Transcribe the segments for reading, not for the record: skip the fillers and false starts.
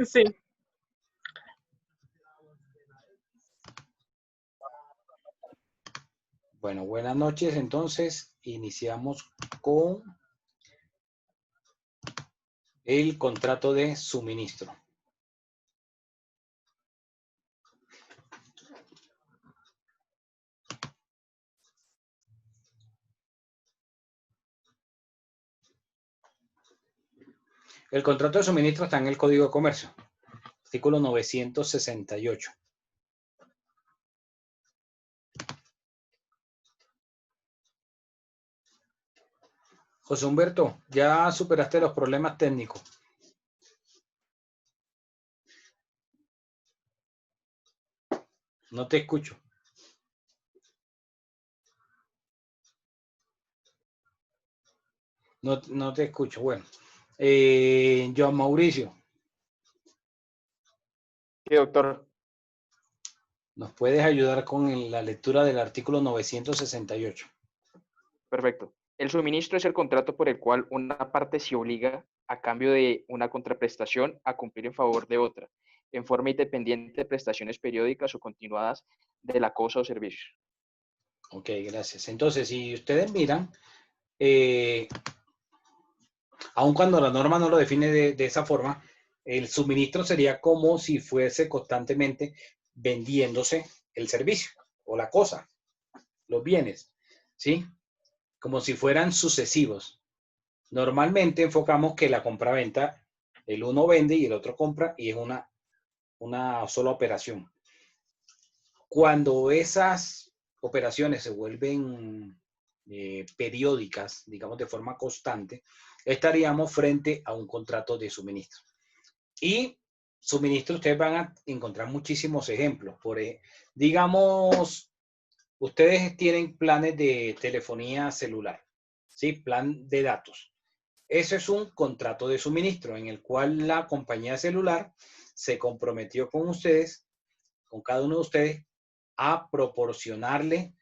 Sí. Bueno, buenas noches. Entonces, iniciamos con el contrato de suministro. El contrato de suministro está en el Código de Comercio, artículo 968. José Humberto, ya superaste los problemas técnicos. No te escucho. No te escucho. Bueno, Joan Mauricio, Sí, doctor. ¿nos puedes ayudar con la lectura del artículo 968? Perfecto. El suministro es el contrato por el cual una parte se obliga, a cambio de una contraprestación, a cumplir en favor de otra, en forma independiente de prestaciones periódicas o continuadas de la cosa o servicio. Ok, gracias. Entonces, si ustedes miran, aun cuando la norma no lo define de esa forma, el suministro sería como si fuese constantemente vendiéndose el servicio o la cosa, los bienes, ¿sí? Como si fueran sucesivos. Normalmente enfocamos que la compra-venta, el uno vende y el otro compra y es una sola operación. Cuando esas operaciones se vuelven periódicas, digamos de forma constante, estaríamos frente a un contrato de suministro. Y suministro ustedes van a encontrar muchísimos ejemplos. Digamos, ustedes tienen planes de telefonía celular, ¿sí? Plan de datos. Eso es un contrato de suministro en el cual la compañía celular se comprometió con ustedes, con cada uno de ustedes, a proporcionarle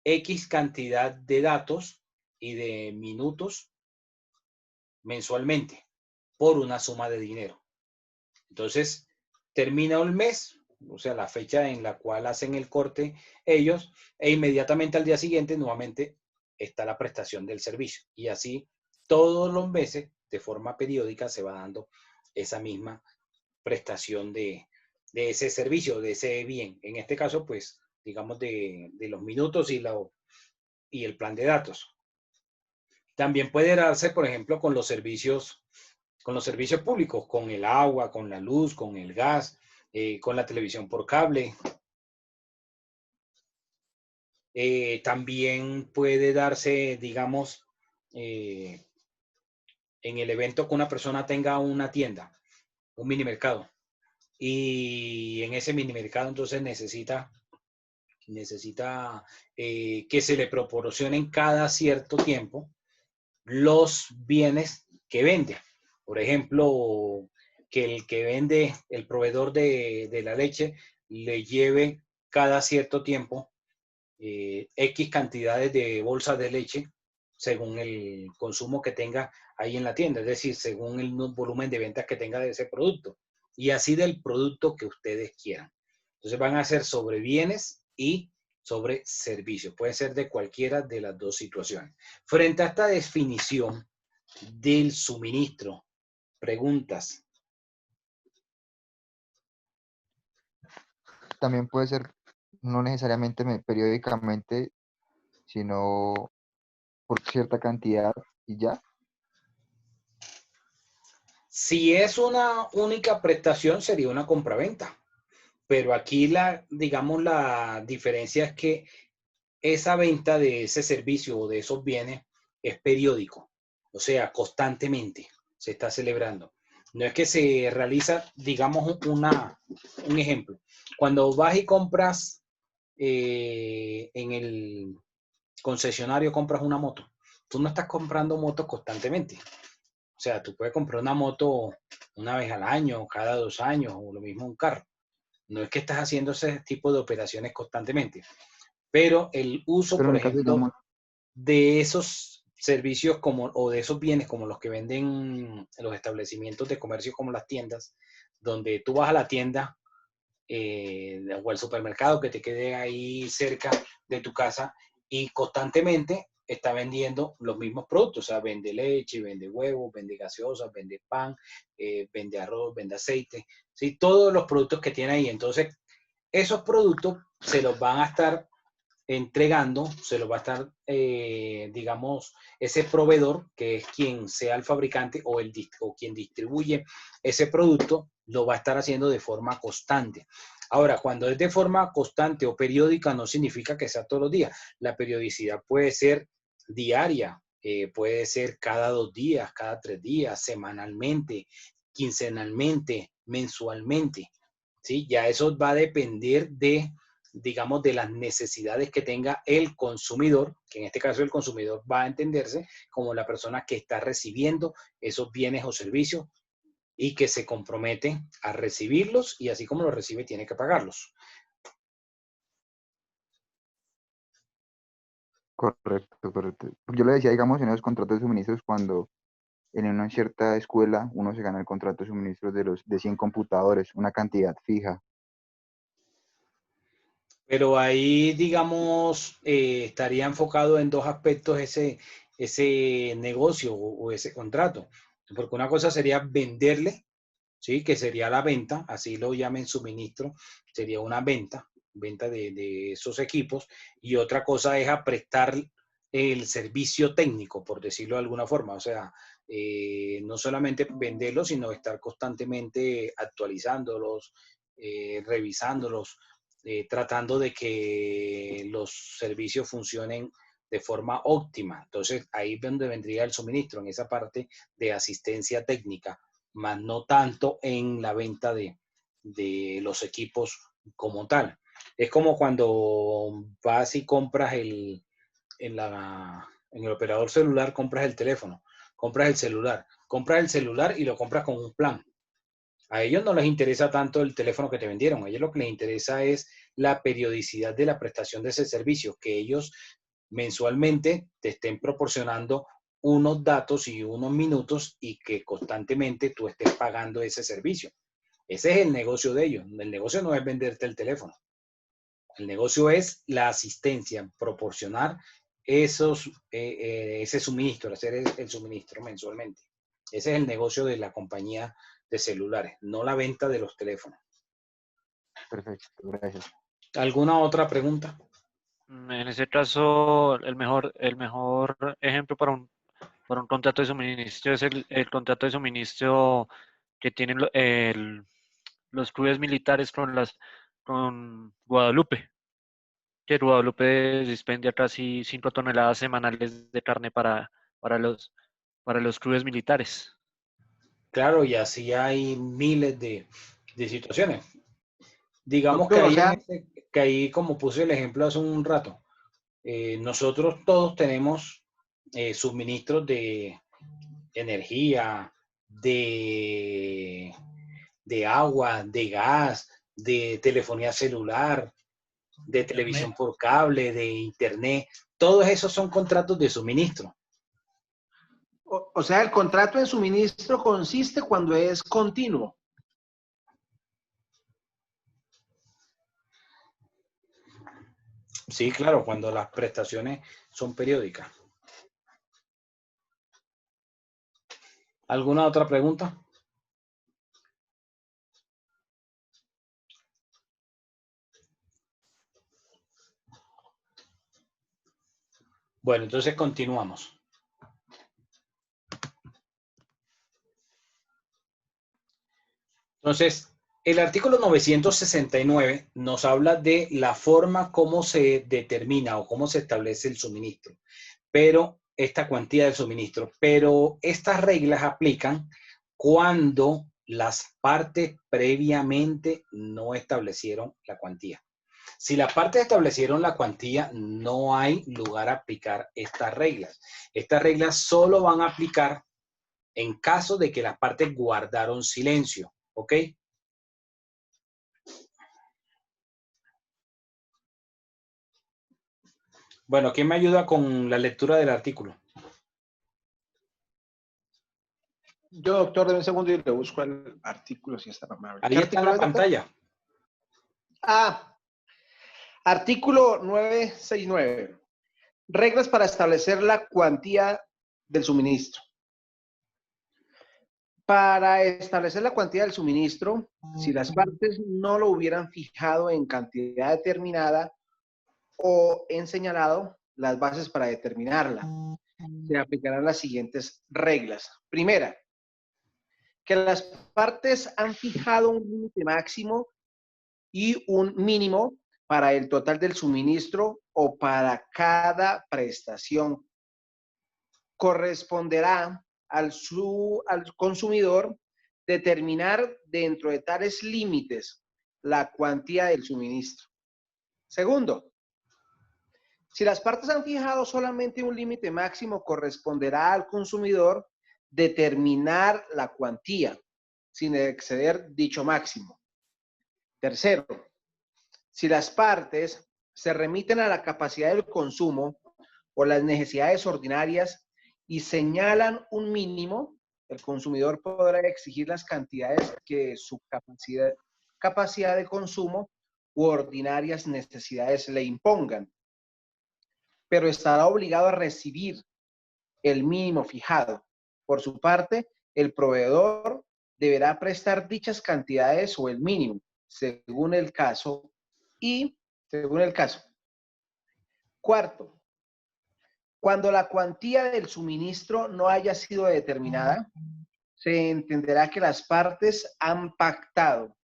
X cantidad de datos y de minutos mensualmente por una suma de dinero. Entonces, termina el mes, o sea, la fecha en la cual hacen el corte ellos, e inmediatamente al día siguiente nuevamente está la prestación del servicio. Y así todos los meses, de forma periódica, se va dando esa misma prestación de ese servicio, de ese bien. En este caso, pues, digamos, de los minutos y el plan de datos. También puede darse, por ejemplo, con los servicios públicos, con el agua, con la luz, con el gas, con la televisión por cable. También puede darse, digamos, en el evento que una persona tenga una tienda, un mini mercado, y en ese mini mercado entonces necesita que se le proporcionen cada cierto tiempo los bienes que vende. Por ejemplo, que el que vende, el proveedor de la leche, le lleve cada cierto tiempo X cantidades de bolsas de leche según el consumo que tenga ahí en la tienda, es decir, según el volumen de ventas que tenga de ese producto. Y así del producto que ustedes quieran. Entonces van a ser sobre bienes y sobre servicios. Puede ser de cualquiera de las dos situaciones. Frente a esta definición del suministro, preguntas. También puede ser, no necesariamente periódicamente, sino por cierta cantidad y ya. Si es una única prestación, sería una compraventa. Pero aquí digamos, la diferencia es que esa venta de ese servicio o de esos bienes es periódico, o sea, constantemente se está celebrando. No es que se realiza, digamos, un ejemplo. Cuando vas y compras en el concesionario, compras una moto, tú no estás comprando motos constantemente. O sea, tú puedes comprar una moto una vez al año, cada 2 años, o lo mismo un carro. No es que estás haciendo ese tipo de operaciones constantemente. Pero el uso, Pero en por el caso, ejemplo, digamos, de esos servicios como, o de esos bienes como los que venden los establecimientos de comercio como las tiendas, donde tú vas a la tienda o al supermercado que te quede ahí cerca de tu casa y constantemente está vendiendo los mismos productos, o sea, vende leche, vende huevos, vende gaseosas, vende pan, vende arroz, vende aceite, ¿sí? Todos los productos que tiene ahí. Entonces, esos productos se los van a estar entregando, se los va a estar, digamos, ese proveedor, que es quien sea el fabricante o quien distribuye ese producto, lo va a estar haciendo de forma constante. Ahora, cuando es de forma constante o periódica, no significa que sea todos los días. La periodicidad puede ser diaria, puede ser cada 2 días, cada 3 días, semanalmente, quincenalmente, mensualmente, ¿sí? Ya eso va a depender de, digamos, de las necesidades que tenga el consumidor, que en este caso el consumidor va a entenderse como la persona que está recibiendo esos bienes o servicios y que se compromete a recibirlos y así como los recibe tiene que pagarlos. Correcto, correcto. Yo le decía, digamos, en los contratos de suministros, cuando en una cierta escuela uno se gana el contrato de suministros de 100 computadores, una cantidad fija. Pero ahí, digamos, estaría enfocado en dos aspectos ese negocio o ese contrato. Porque una cosa sería venderle, ¿sí? Que sería la venta, así lo llamen suministro, sería una venta de esos equipos. Y otra cosa es a prestar el servicio técnico, por decirlo de alguna forma. O sea, no solamente venderlos, sino estar constantemente actualizándolos, revisándolos, tratando de que los servicios funcionen de forma óptima. Entonces, ahí es donde vendría el suministro, en esa parte de asistencia técnica, más no tanto en la venta de los equipos como tal. Es como cuando vas y compras en el operador celular, compras el teléfono, compras el celular y lo compras con un plan. A ellos no les interesa tanto el teléfono que te vendieron, a ellos lo que les interesa es la periodicidad de la prestación de ese servicio, que ellos mensualmente te estén proporcionando unos datos y unos minutos y que constantemente tú estés pagando ese servicio. Ese es el negocio de ellos. El negocio no es venderte el teléfono. El negocio es la asistencia, proporcionar ese suministro, hacer el suministro mensualmente. Ese es el negocio de la compañía de celulares, no la venta de los teléfonos. Perfecto, gracias. ¿Alguna otra pregunta? En ese caso, el mejor ejemplo para un contrato de suministro es el contrato de suministro que tienen los clubes militares con Guadalupe, que Guadalupe dispendia casi 5 toneladas semanales de carne para los clubes militares. Claro, y así hay miles de situaciones. Digamos Doctor, o sea, que ahí, como puse el ejemplo hace un rato, nosotros todos tenemos suministros de energía, de agua, de gas, de telefonía celular, de televisión por cable, de internet. Todos esos son contratos de suministro. o sea, el contrato de suministro consiste cuando es continuo. Sí, claro, cuando las prestaciones son periódicas. ¿Alguna otra pregunta? Bueno, entonces continuamos. Entonces, el artículo 969 nos habla de la forma como se determina o cómo se establece el suministro, pero esta cuantía del suministro, pero estas reglas aplican cuando las partes previamente no establecieron la cuantía. Si las partes establecieron la cuantía, no hay lugar a aplicar estas reglas. Estas reglas solo van a aplicar en caso de que las partes guardaron silencio, ¿ok? Bueno, ¿quién me ayuda con la lectura del artículo? Yo, doctor, de un segundo y le busco el artículo si está amable. Ahí está en la pantalla. Artículo 969. Reglas para establecer la cuantía del suministro. Para establecer la cuantía del suministro, si las partes no lo hubieran fijado en cantidad determinada o en señalado las bases para determinarla, se aplicarán las siguientes reglas. Primera, que las partes han fijado un límite máximo y un mínimo para el total del suministro o para cada prestación. Corresponderá al consumidor determinar dentro de tales límites la cuantía del suministro. Segundo, si las partes han fijado solamente un límite máximo, corresponderá al consumidor determinar la cuantía sin exceder dicho máximo. Tercero, si las partes se remiten a la capacidad del consumo o las necesidades ordinarias y señalan un mínimo, el consumidor podrá exigir las cantidades que su capacidad de consumo u ordinarias necesidades le impongan, pero estará obligado a recibir el mínimo fijado. Por su parte, el proveedor deberá prestar dichas cantidades o el mínimo, según el caso. Cuarto, cuando la cuantía del suministro no haya sido determinada, se entenderá que las partes han pactado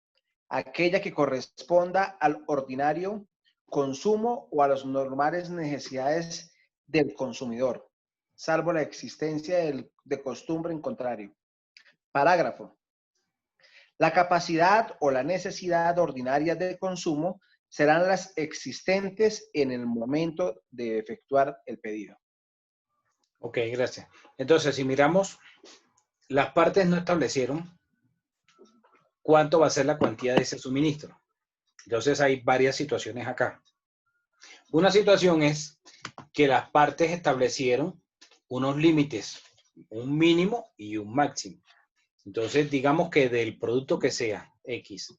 aquella que corresponda al ordinario consumo o a las normales necesidades del consumidor, salvo la existencia de costumbre en contrario. Parágrafo. La capacidad o la necesidad ordinaria de consumo serán las existentes en el momento de efectuar el pedido. Ok, gracias. Entonces, si miramos, las partes no establecieron cuánto va a ser la cuantía de ese suministro. Entonces, hay varias situaciones acá. Una situación es que las partes establecieron unos límites, un mínimo y un máximo. Entonces, digamos que del producto que sea, X,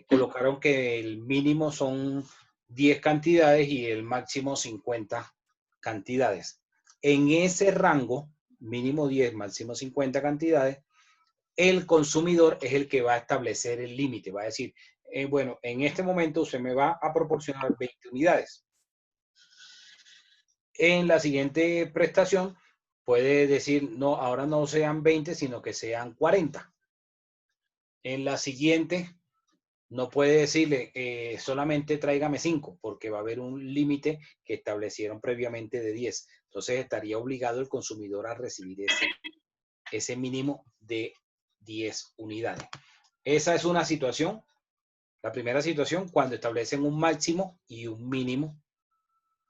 colocaron que el mínimo son 10 cantidades y el máximo 50 cantidades. En ese rango, mínimo 10, máximo 50 cantidades, el consumidor es el que va a establecer el límite. Va a decir, bueno, en este momento usted me va a proporcionar 20 unidades. En la siguiente prestación puede decir, no, ahora no sean 20, sino que sean 40. En la siguiente no puede decirle, solamente tráigame 5, porque va a haber un límite que establecieron previamente de 10. Entonces estaría obligado el consumidor a recibir ese mínimo de 10 unidades. Esa es una situación. La primera situación, cuando establecen un máximo y un mínimo,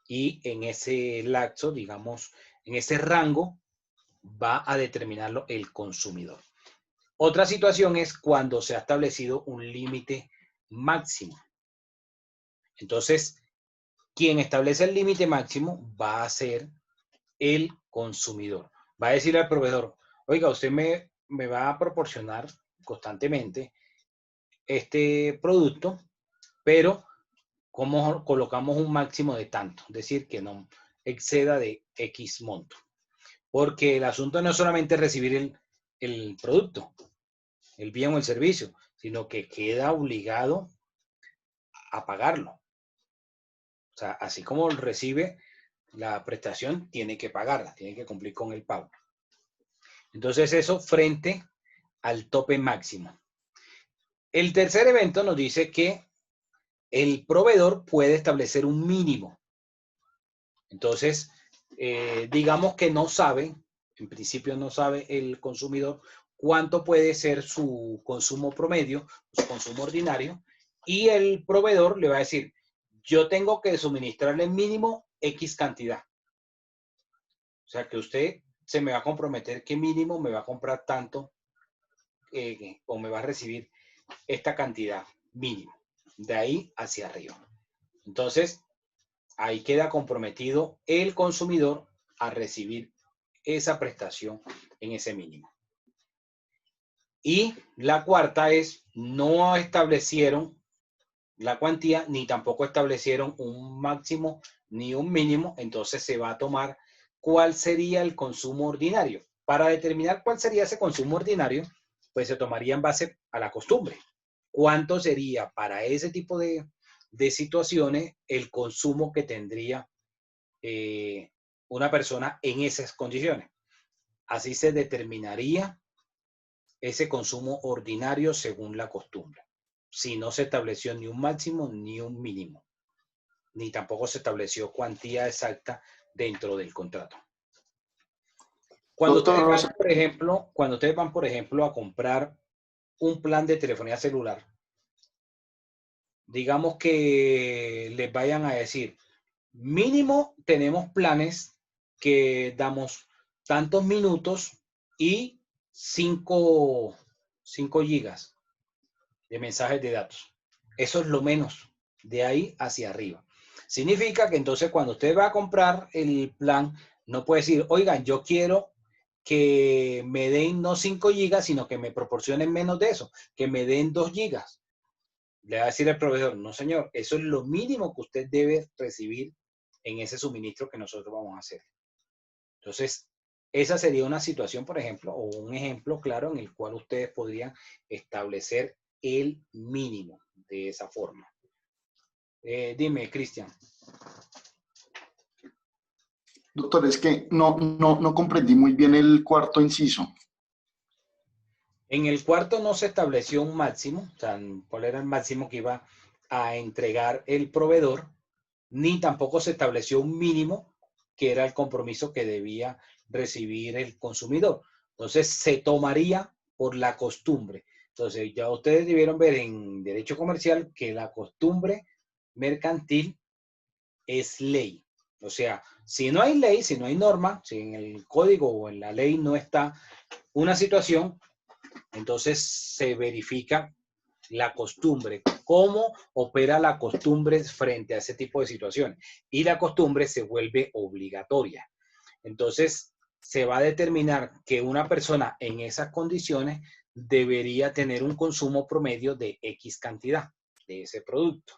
y en ese lapso, digamos, en ese rango, va a determinarlo el consumidor. Otra situación es cuando se ha establecido un límite máximo. Entonces, quien establece el límite máximo va a ser el consumidor. Va a decirle al proveedor, oiga, usted me va a proporcionar constantemente este producto, pero ¿cómo colocamos un máximo de tanto? Es decir, que no exceda de X monto. Porque el asunto no es solamente recibir el producto, el bien o el servicio, sino que queda obligado a pagarlo. O sea, así como recibe la prestación, tiene que pagarla, tiene que cumplir con el pago. Entonces eso frente al tope máximo. El tercer evento nos dice que el proveedor puede establecer un mínimo. Entonces, digamos que no sabe, en principio no sabe el consumidor cuánto puede ser su consumo promedio, su consumo ordinario, y el proveedor le va a decir, yo tengo que suministrarle mínimo X cantidad. O sea, que usted se me va a comprometer que mínimo me va a comprar tanto o me va a recibir esta cantidad mínimo, de ahí hacia arriba. Entonces, ahí queda comprometido el consumidor a recibir esa prestación en ese mínimo. Y la cuarta es, no establecieron la cuantía, ni tampoco establecieron un máximo ni un mínimo, entonces se va a tomar cuál sería el consumo ordinario. Para determinar cuál sería ese consumo ordinario, pues se tomaría en base a la costumbre. ¿Cuánto sería para ese tipo de situaciones el consumo que tendría una persona en esas condiciones? Así se determinaría ese consumo ordinario según la costumbre. Si no se estableció ni un máximo ni un mínimo, ni tampoco se estableció cuantía exacta dentro del contrato. Cuando ustedes Doctor, van, por ejemplo, a comprar un plan de telefonía celular, digamos que les vayan a decir, mínimo tenemos planes que damos tantos minutos y 5 gigas de mensajes de datos. Eso es lo menos, de ahí hacia arriba. Significa que entonces cuando usted va a comprar el plan, no puede decir, oigan, yo quiero que me den no 5 gigas, sino que me proporcionen menos de eso, que me den 2 gigas. Le va a decir el proveedor, no señor, eso es lo mínimo que usted debe recibir en ese suministro que nosotros vamos a hacer. Entonces, esa sería una situación, por ejemplo, o un ejemplo claro en el cual ustedes podrían establecer el mínimo de esa forma. Dime, Cristian. doctor, es que no comprendí muy bien el cuarto inciso. En el cuarto no se estableció un máximo, o sea, cuál era el máximo que iba a entregar el proveedor, ni tampoco se estableció un mínimo, que era el compromiso que debía recibir el consumidor. Entonces, se tomaría por la costumbre. Entonces, ya ustedes debieron ver en derecho comercial que la costumbre mercantil es ley. O sea, si no hay ley, si no hay norma, si en el código o en la ley no está una situación, entonces se verifica la costumbre, cómo opera la costumbre frente a ese tipo de situaciones. Y la costumbre se vuelve obligatoria. Entonces, se va a determinar que una persona en esas condiciones debería tener un consumo promedio de X cantidad de ese producto.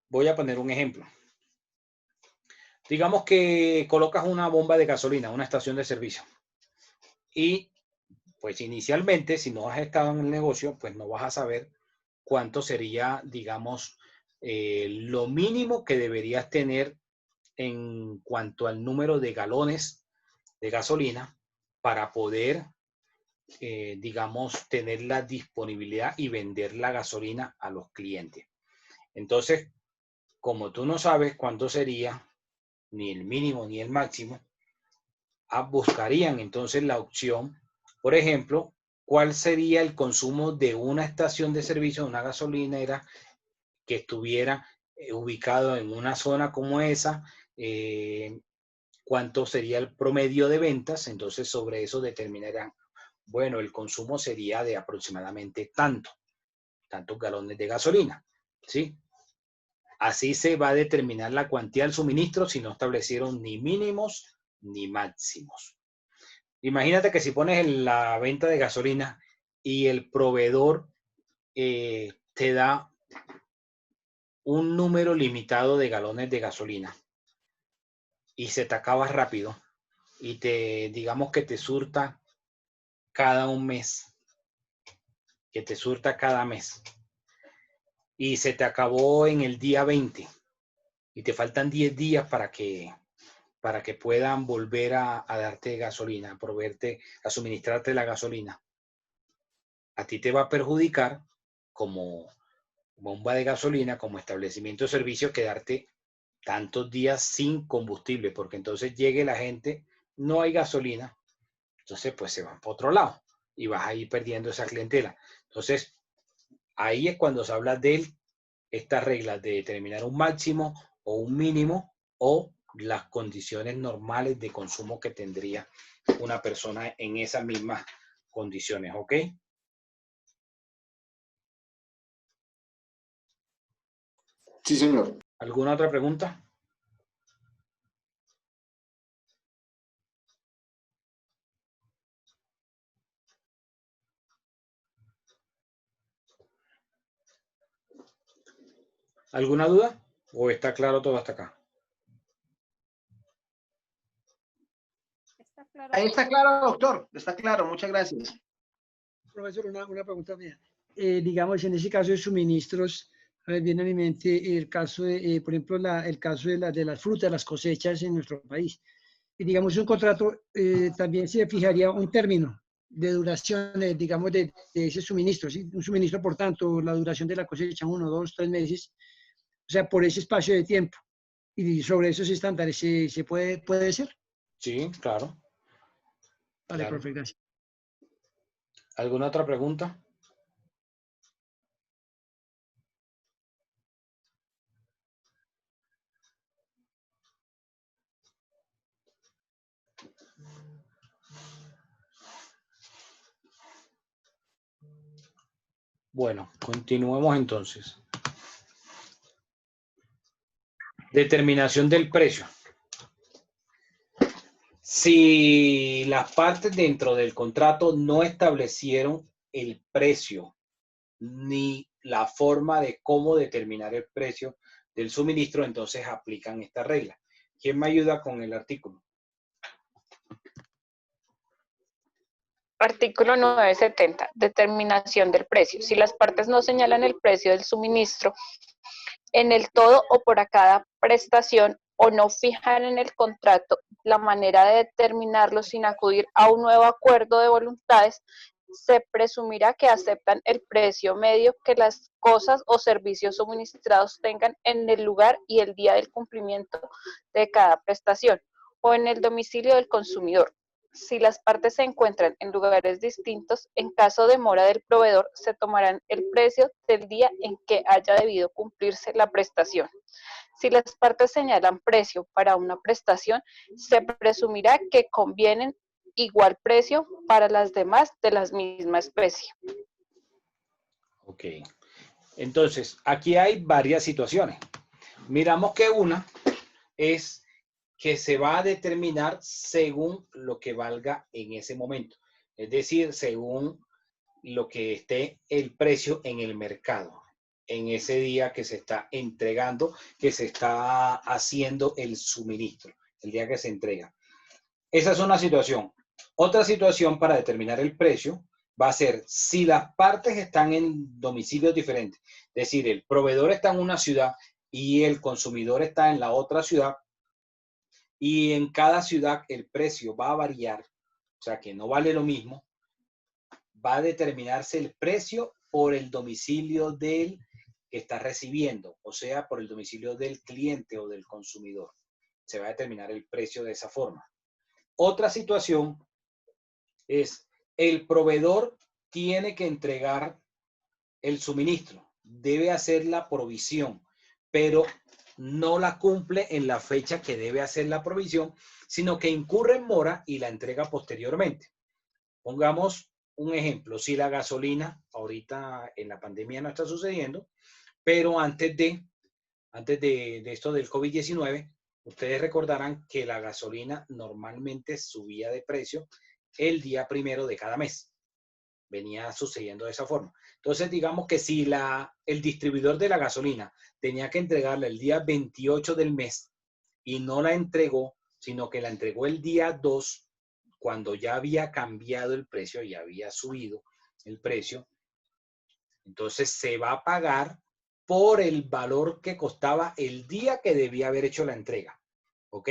Voy a poner un ejemplo. Digamos que colocas una bomba de gasolina, una estación de servicio. Y pues inicialmente, si no has estado en el negocio, pues no vas a saber cuánto sería, digamos, lo mínimo que deberías tener en cuanto al número de galones de gasolina para poder, digamos, tener la disponibilidad y vender la gasolina a los clientes. Entonces, como tú no sabes cuánto sería, ni el mínimo ni el máximo, buscarían entonces la opción, por ejemplo, cuál sería el consumo de una estación de servicio, una gasolinera que estuviera ubicado en una zona como esa, cuánto sería el promedio de ventas, entonces sobre eso determinarán, bueno, el consumo sería de aproximadamente tantos galones de gasolina, ¿sí? Así se va a determinar la cuantía del suministro si no establecieron ni mínimos ni máximos. Imagínate que si pones en la venta de gasolina y el proveedor te da un número limitado de galones de gasolina y se te acaba rápido y digamos que te surta cada un mes, que te surta cada mes y se te acabó en el día 20 y te faltan 10 días para que puedan volver a darte gasolina, a proveerte, a suministrarte la gasolina. A ti te va a perjudicar como bomba de gasolina, como establecimiento de servicio, quedarte tantos días sin combustible, porque entonces llegue la gente, no hay gasolina, entonces pues se van por otro lado y vas a ir perdiendo esa clientela. Entonces, ahí es cuando se habla de estas reglas de determinar un máximo o un mínimo o las condiciones normales de consumo que tendría una persona en esas mismas condiciones, ¿ok? Sí, señor. ¿Alguna otra pregunta? ¿Alguna duda? ¿O está claro todo hasta acá? Está claro. Ahí está claro, doctor. Está claro. Muchas gracias. Profesor, una pregunta mía. Digamos, en ese caso de suministros, a ver, viene a mi mente el caso de, por ejemplo, el caso de las frutas, las cosechas en nuestro país. Y digamos, un contrato también se fijaría un término de duración, digamos, de ese suministro, ¿sí? Un suministro, por tanto, la duración de la cosecha, 1, 2, 3 meses, o sea, por ese espacio de tiempo. Y sobre esos estándares, ¿se puede ser? Sí, claro. Vale, Claro. profe, gracias. ¿Alguna otra pregunta? Bueno, continuemos entonces. Determinación del precio. Si las partes dentro del contrato no establecieron el precio ni la forma de cómo determinar el precio del suministro, entonces aplican esta regla. ¿Quién me ayuda con el artículo? Artículo 970. Determinación del precio. Si las partes no señalan el precio del suministro en el todo o por cada prestación o no fijan en el contrato la manera de determinarlo sin acudir a un nuevo acuerdo de voluntades, se presumirá que aceptan el precio medio que las cosas o servicios suministrados tengan en el lugar y el día del cumplimiento de cada prestación o en el domicilio del consumidor. Si las partes se encuentran en lugares distintos, en caso de mora del proveedor, se tomarán el precio del día en que haya debido cumplirse la prestación. Si las partes señalan precio para una prestación, se presumirá que convienen igual precio para las demás de la misma especie. Ok. Entonces, aquí hay varias situaciones. Miramos que una es que se va a determinar según lo que valga en ese momento. Es decir, según lo que esté el precio en el mercado, en ese día que se está entregando, que se está haciendo el suministro, el día que se entrega. Esa es una situación. Otra situación para determinar el precio va a ser si las partes están en domicilios diferentes. Es decir, el proveedor está en una ciudad y el consumidor está en la otra ciudad, y en cada ciudad el precio va a variar, o sea que no vale lo mismo, va a determinarse el precio por el domicilio del que está recibiendo, o sea, por el domicilio del cliente o del consumidor. Se va a determinar el precio de esa forma. Otra situación es el proveedor tiene que entregar el suministro, debe hacer la provisión, pero no la cumple en la fecha que debe hacer la provisión, sino que incurre en mora y la entrega posteriormente. Pongamos un ejemplo, si la gasolina, ahorita en la pandemia no está sucediendo, pero antes de esto del COVID-19, ustedes recordarán que la gasolina normalmente subía de precio el día primero de cada mes. Venía sucediendo de esa forma. Entonces, digamos que si el distribuidor de la gasolina tenía que entregarla el día 28 del mes y no la entregó, sino que la entregó el día 2, cuando ya había cambiado el precio, ya había subido el precio, entonces se va a pagar por el valor que costaba el día que debía haber hecho la entrega. ¿Ok?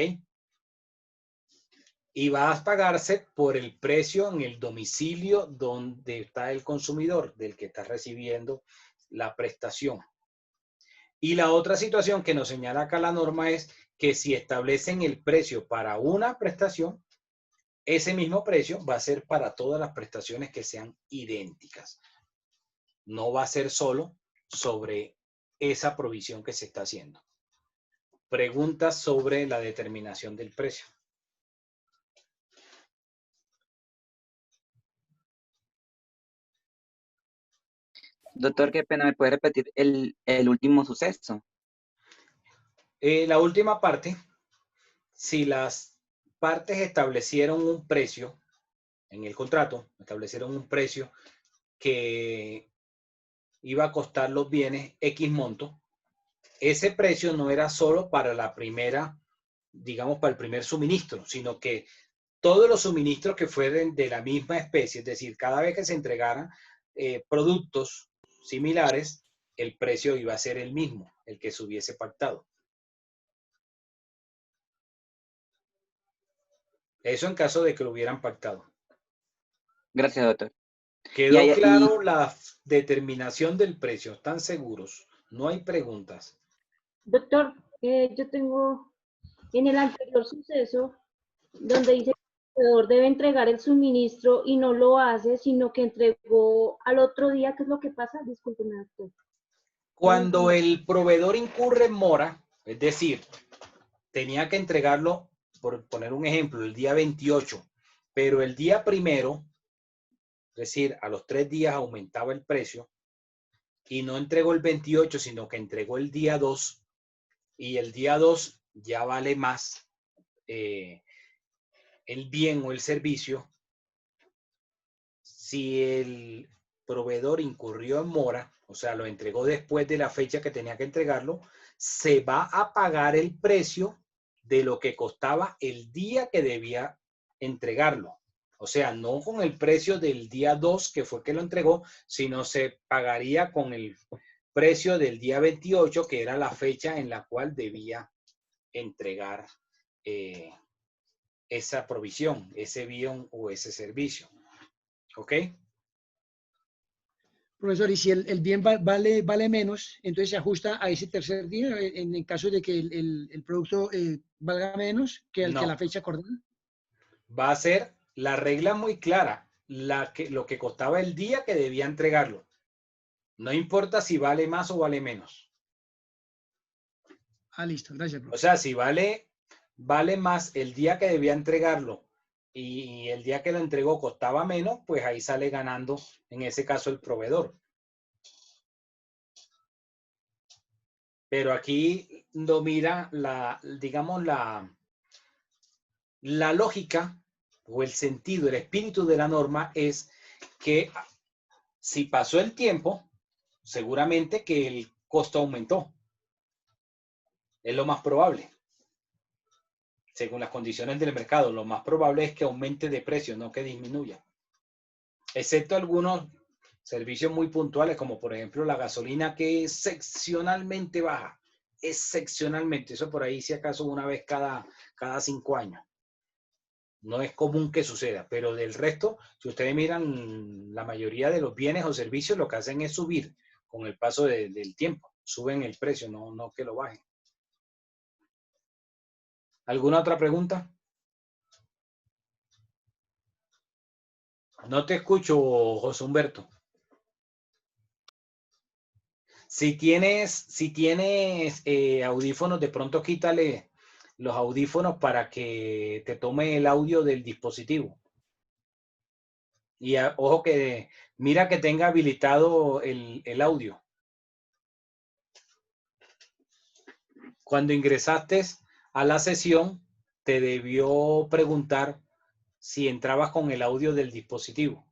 Y va a pagarse por el precio en el domicilio donde está el consumidor, del que está recibiendo la prestación. Y la otra situación que nos señala acá la norma es que si establecen el precio para una prestación, ese mismo precio va a ser para todas las prestaciones que sean idénticas. No va a ser solo sobre esa provisión que se está haciendo. Preguntas sobre la determinación del precio. Doctor, qué pena, ¿me puede repetir el último suceso? La última parte, si las partes establecieron un precio en el contrato, establecieron un precio que iba a costar los bienes X monto, ese precio no era solo para la primera, digamos, para el primer suministro, sino que todos los suministros que fueran de la misma especie, es decir, cada vez que se entregaran productos similares, el precio iba a ser el mismo, el que se hubiese pactado. Eso en caso de que lo hubieran pactado. Gracias, doctor. ¿Quedó Y claro la determinación del precio? ¿Están seguros? No hay preguntas. Doctor, yo tengo en el anterior suceso donde dice que el proveedor debe entregar el suministro y no lo hace, sino que entregó al otro día. ¿Qué es lo que pasa? Discúlpeme, doctor. Cuando el proveedor incurre en mora, es decir, tenía que entregarlo, por poner un ejemplo, el día 28, pero el día primero, es decir, a los 3 días aumentaba el precio y no entregó el 28, sino que entregó el día 2 y el día 2 ya vale más el bien o el servicio. Si el proveedor incurrió en mora, o sea, lo entregó después de la fecha que tenía que entregarlo, se va a pagar el precio de lo que costaba el día que debía entregarlo. O sea, no con el precio del día 2 que fue que lo entregó, sino se pagaría con el precio del día 28, que era la fecha en la cual debía entregar esa provisión, ese bien o ese servicio. ¿Ok? Profesor, y si el bien vale menos, entonces se ajusta a ese tercer día en el caso de que el producto valga menos que No. la fecha acordada. Va a ser la regla muy clara, lo que costaba el día que debía entregarlo. No importa si vale más o vale menos. Ah, listo, gracias, O profesor. sea, si vale más el día que debía entregarlo y el día que lo entregó costaba menos, pues ahí sale ganando, en ese caso, el proveedor. Pero aquí no mira digamos, la lógica o el sentido, el espíritu de la norma es que si pasó el tiempo, seguramente que el costo aumentó. Es lo más probable. Según las condiciones del mercado, lo más probable es que aumente de precio, no que disminuya. Excepto algunos servicios muy puntuales, como por ejemplo la gasolina, que excepcionalmente baja. Excepcionalmente. Eso por ahí, si acaso, una vez cada 5 años. No es común que suceda, pero del resto, si ustedes miran, la mayoría de los bienes o servicios lo que hacen es subir con el paso del tiempo. Suben el precio, no que lo bajen. ¿Alguna otra pregunta? No te escucho, José Humberto. Si tienes audífonos, de pronto quítale los audífonos para que te tome el audio del dispositivo. Y ojo que mira que tenga habilitado el audio. Cuando ingresaste a la sesión, te debió preguntar si entrabas con el audio del dispositivo.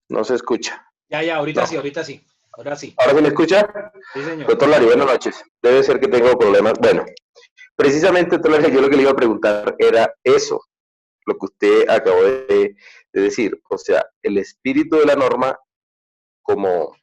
No se escucha. Ya, ahorita No. sí, ahorita sí. Ahora sí. ¿Ahora sí me escucha? Sí, señor. Doctor Lari, buenas noches. Debe ser que tengo problemas. Bueno, precisamente, doctor Lari, yo lo que le iba a preguntar era eso, lo que usted acabó de decir. O sea, el espíritu de la norma, como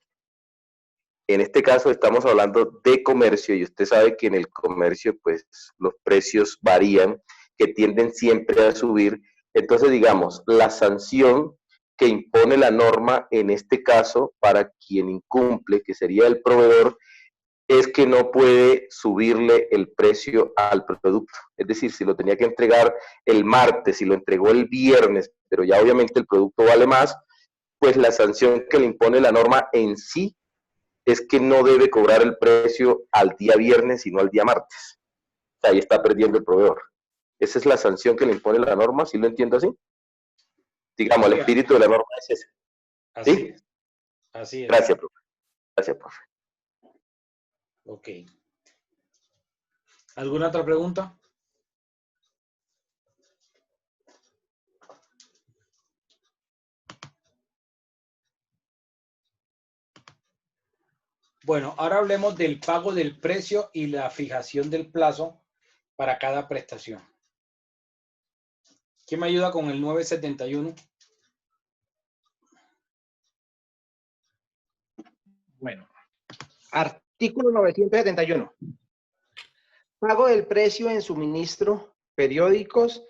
en este caso estamos hablando de comercio, y usted sabe que en el comercio, pues, los precios varían, que tienden siempre a subir. Entonces, digamos, la sanción que impone la norma en este caso para quien incumple, que sería el proveedor, es que no puede subirle el precio al producto. Es decir, si lo tenía que entregar el martes, si lo entregó el viernes, pero ya obviamente el producto vale más, pues la sanción que le impone la norma en sí es que no debe cobrar el precio al día viernes, sino al día martes. O sea, ahí está perdiendo el proveedor. Esa es la sanción que le impone la norma, ¿sí lo entiendo así? Digamos, el espíritu de la norma es ese. Así ¿Sí? es. Así es. Gracias, profe. Gracias, profe. Ok. ¿Alguna otra pregunta? Bueno, ahora hablemos del pago del precio y la fijación del plazo para cada prestación. ¿Quién me ayuda con el 971? Bueno, artículo 971. Pago del precio en suministro, periódicos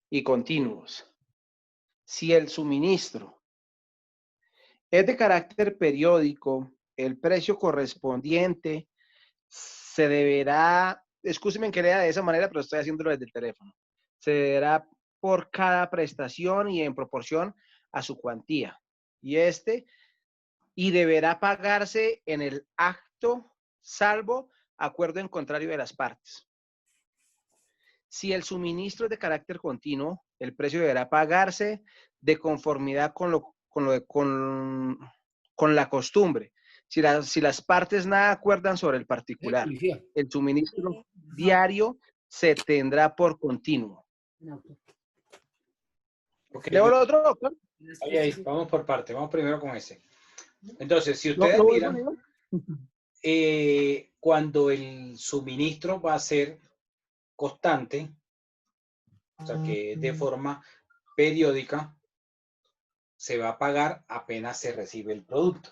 y continuos. Si el suministro es de carácter periódico, el precio correspondiente se deberá, excúsenme que lea de esa manera, pero estoy haciéndolo desde el teléfono, se deberá por cada prestación y en proporción a su cuantía. Y deberá pagarse en el acto, salvo acuerdo en contrario de las partes. Si el suministro es de carácter continuo, el precio deberá pagarse de conformidad con la costumbre. Si las partes nada acuerdan sobre el particular, el suministro diario se tendrá por continuo. Okay, ¿Leo lo otro, doctor? Ahí, vamos por parte. Vamos primero con ese. Entonces, si ustedes miran, cuando el suministro va a ser constante, o sea, que de forma periódica, se va a pagar apenas se recibe el producto.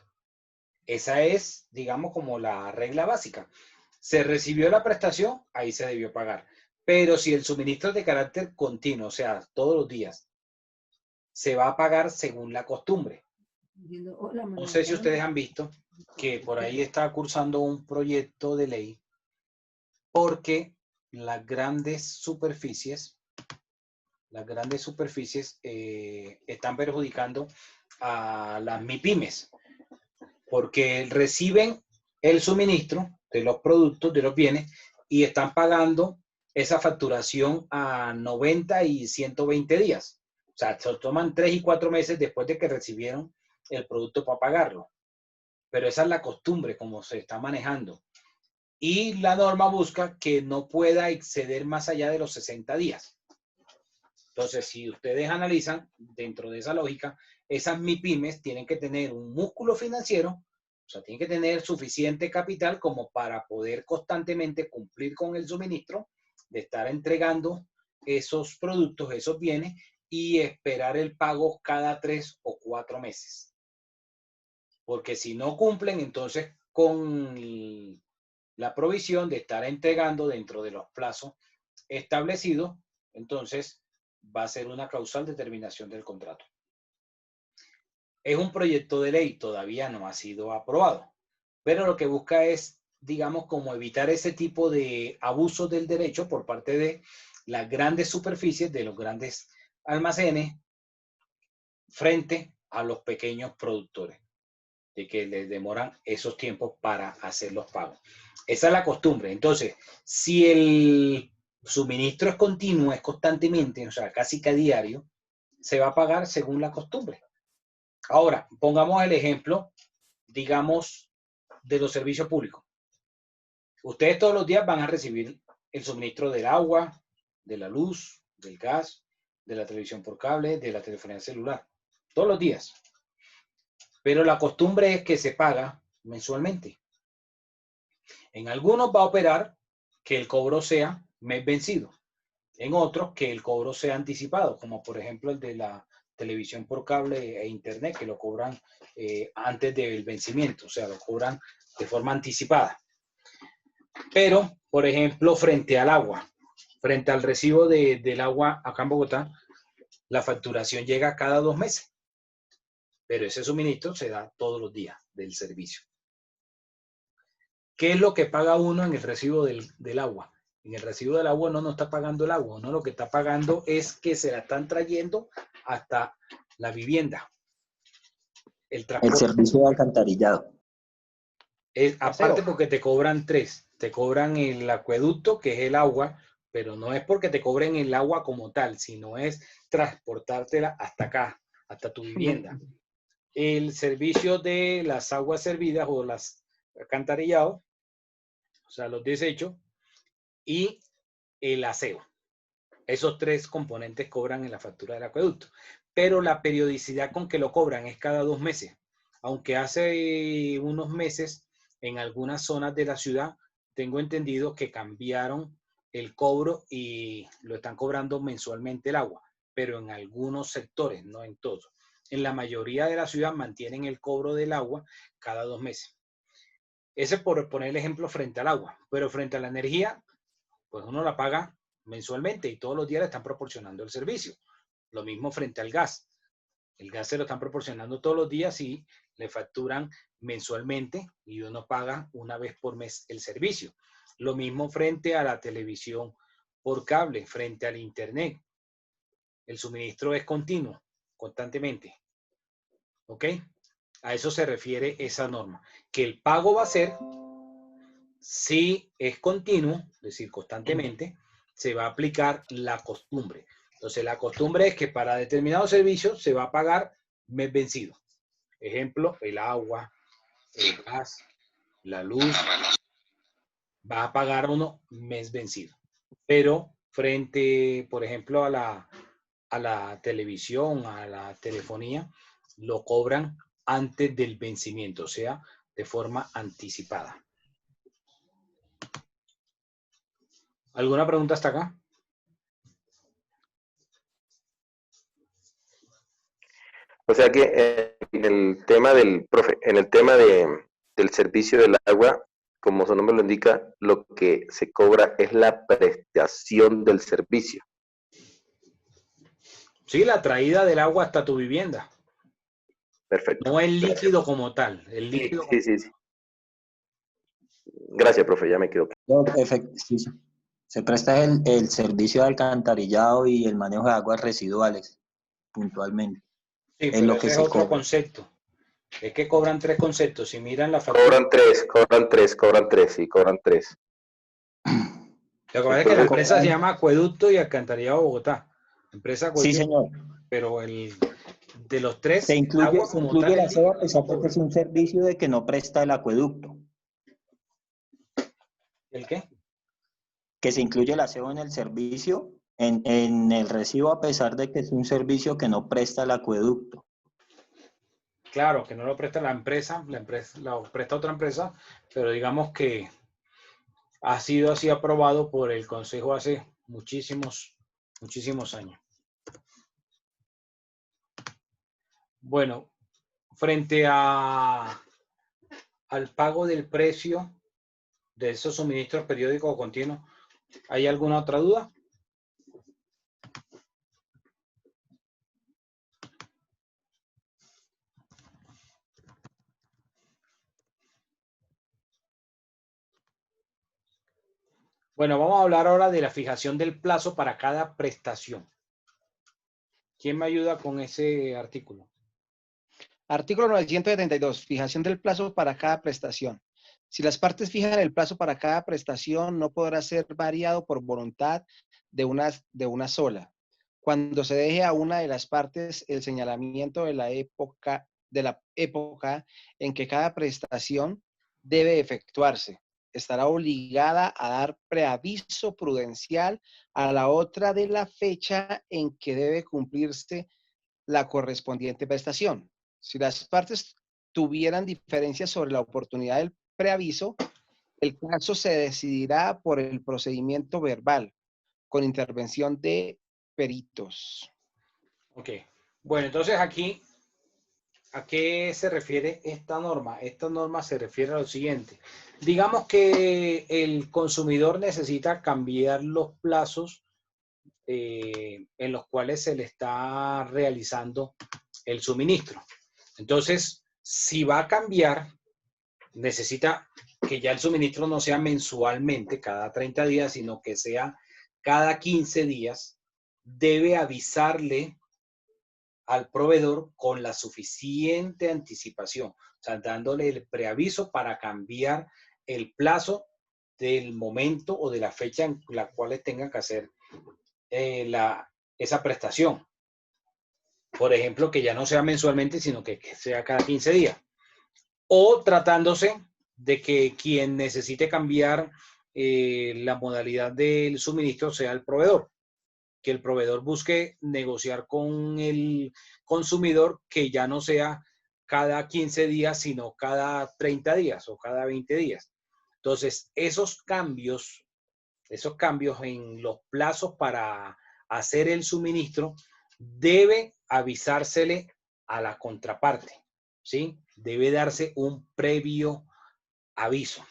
Esa es, digamos, como la regla básica. Se recibió la prestación, ahí se debió pagar. Pero si el suministro es de carácter continuo, o sea, todos los días, se va a pagar según la costumbre. No sé si ustedes han visto que por ahí está cursando un proyecto de ley porque las grandes superficies están perjudicando a las MIPYMES porque reciben el suministro de los productos, de los bienes, y están pagando esa facturación a 90 y 120 días. O sea, se toman 3 y 4 meses después de que recibieron el producto para pagarlo. Pero esa es la costumbre como se está manejando. Y la norma busca que no pueda exceder más allá de los 60 días. Entonces, si ustedes analizan dentro de esa lógica, esas MIPYMES tienen que tener un músculo financiero, o sea, tienen que tener suficiente capital como para poder constantemente cumplir con el suministro, de estar entregando esos productos, esos bienes, y esperar el pago cada 3 o 4 meses. Porque si no cumplen, entonces con la provisión de estar entregando dentro de los plazos establecidos, entonces va a ser una causal de terminación del contrato. Es un proyecto de ley, todavía no ha sido aprobado, pero lo que busca es, digamos, como evitar ese tipo de abusos del derecho por parte de las grandes superficies, de los grandes almacenes, frente a los pequeños productores, de que les demoran esos tiempos para hacer los pagos. Esa es la costumbre. Entonces, si el suministro es continuo, es constantemente, o sea, casi que a diario, se va a pagar según la costumbre. Ahora, pongamos el ejemplo, digamos, de los servicios públicos. Ustedes todos los días van a recibir el suministro del agua, de la luz, del gas, de la televisión por cable, de la telefonía celular. Todos los días. Pero la costumbre es que se paga mensualmente. En algunos va a operar que el cobro sea mes vencido. En otros que el cobro sea anticipado, como por ejemplo el de la televisión por cable e internet, que lo cobran antes del vencimiento, o sea, lo cobran de forma anticipada. Pero, por ejemplo, frente al agua, frente al recibo del agua acá en Bogotá, la facturación llega cada 2 meses. Pero ese suministro se da todos los días del servicio. ¿Qué es lo que paga uno en el recibo del agua? En el recibo del agua no está pagando el agua, no, lo que está pagando es que se la están trayendo hasta la vivienda. El servicio de alcantarillado. Aparte porque te cobran 3. Te cobran el acueducto, que es el agua, pero no es porque te cobren el agua como tal, sino es transportártela hasta acá, hasta tu vivienda. El servicio de las aguas servidas o las alcantarillados, o sea, los desechos, y el aseo. Esos 3 componentes cobran en la factura del acueducto. Pero la periodicidad con que lo cobran es cada 2 meses. Aunque hace unos meses En algunas zonas de la ciudad tengo entendido que cambiaron el cobro y lo están cobrando mensualmente el agua, pero en algunos sectores, no en todos. En la mayoría de la ciudad mantienen el cobro del agua cada 2 meses. Ese por poner el ejemplo frente al agua, pero frente a la energía, pues uno la paga mensualmente y todos los días le están proporcionando el servicio. Lo mismo frente al gas. El gas se lo están proporcionando todos los días y le facturan mensualmente y uno paga una vez por mes el servicio. Lo mismo frente a la televisión por cable, frente al internet. El suministro es continuo, constantemente. ¿Ok? A eso se refiere esa norma. Que el pago va a ser, si es continuo, es decir, constantemente, se va a aplicar la costumbre. Entonces, la costumbre es que para determinados servicios se va a pagar mes vencido. Ejemplo, el agua, el gas, la luz, va a pagar uno mes vencido. Pero frente, por ejemplo, a la televisión, a la telefonía, lo cobran antes del vencimiento, o sea, de forma anticipada. ¿Alguna pregunta hasta acá? O sea que en el tema del del servicio del agua, como su nombre lo indica, lo que se cobra es la prestación del servicio. Sí, la traída del agua hasta tu vivienda. Perfecto. No el líquido como tal. El líquido Sí. Gracias, profe, ya me quedo. Sí. Se presta el servicio de alcantarillado y el manejo de aguas residuales, puntualmente. Sí, Es pero lo que ese es se otro cobra. concepto. Es que cobran 3 conceptos. Si miran la factura. Cobran tres. Lo que pasa es que la empresa se llama Acueducto y Alcantarillado Bogotá. Empresa Acueducto. Sí, señor. Pero de los 3, se incluye, agua como tal, el aseo a pesar de que es un servicio de que no presta el acueducto. ¿El qué? Que se incluye el aseo en el servicio, en el recibo, a pesar de que es un servicio que no presta el acueducto. Claro, que no lo presta la empresa lo presta otra empresa, pero digamos que ha sido así aprobado por el Consejo hace muchísimos años. Bueno, frente al pago del precio de esos suministros periódicos o continuos, ¿hay alguna otra duda? Bueno, vamos a hablar ahora de la fijación del plazo para cada prestación. ¿Quién me ayuda con ese artículo? Artículo 972. Fijación del plazo para cada prestación. Si las partes fijan el plazo para cada prestación, no podrá ser variado por voluntad de una sola. Cuando se deje a una de las partes el señalamiento de la época en que cada prestación debe efectuarse, estará obligada a dar preaviso prudencial a la otra de la fecha en que debe cumplirse la correspondiente prestación. Si las partes tuvieran diferencias sobre la oportunidad del preaviso, el caso se decidirá por el procedimiento verbal, con intervención de peritos. Ok. Bueno, entonces aquí, ¿a qué se refiere esta norma? Esta norma se refiere a lo siguiente. Digamos que el consumidor necesita cambiar los plazos en los cuales se le está realizando el suministro. Entonces, si va a cambiar, necesita que ya el suministro no sea mensualmente, cada 30 días, sino que sea cada 15 días. Debe avisarle al proveedor con la suficiente anticipación, o sea, dándole el preaviso para cambiar el plazo del momento o de la fecha en la cual tenga que hacer esa prestación. Por ejemplo, que ya no sea mensualmente, sino que sea cada 15 días. O tratándose de que quien necesite cambiar la modalidad del suministro sea el proveedor. Que el proveedor busque negociar con el consumidor que ya no sea cada 15 días, sino cada 30 días o cada 20 días. Entonces, esos cambios en los plazos para hacer el suministro, debe avisársele a la contraparte, ¿sí? Debe darse un previo aviso.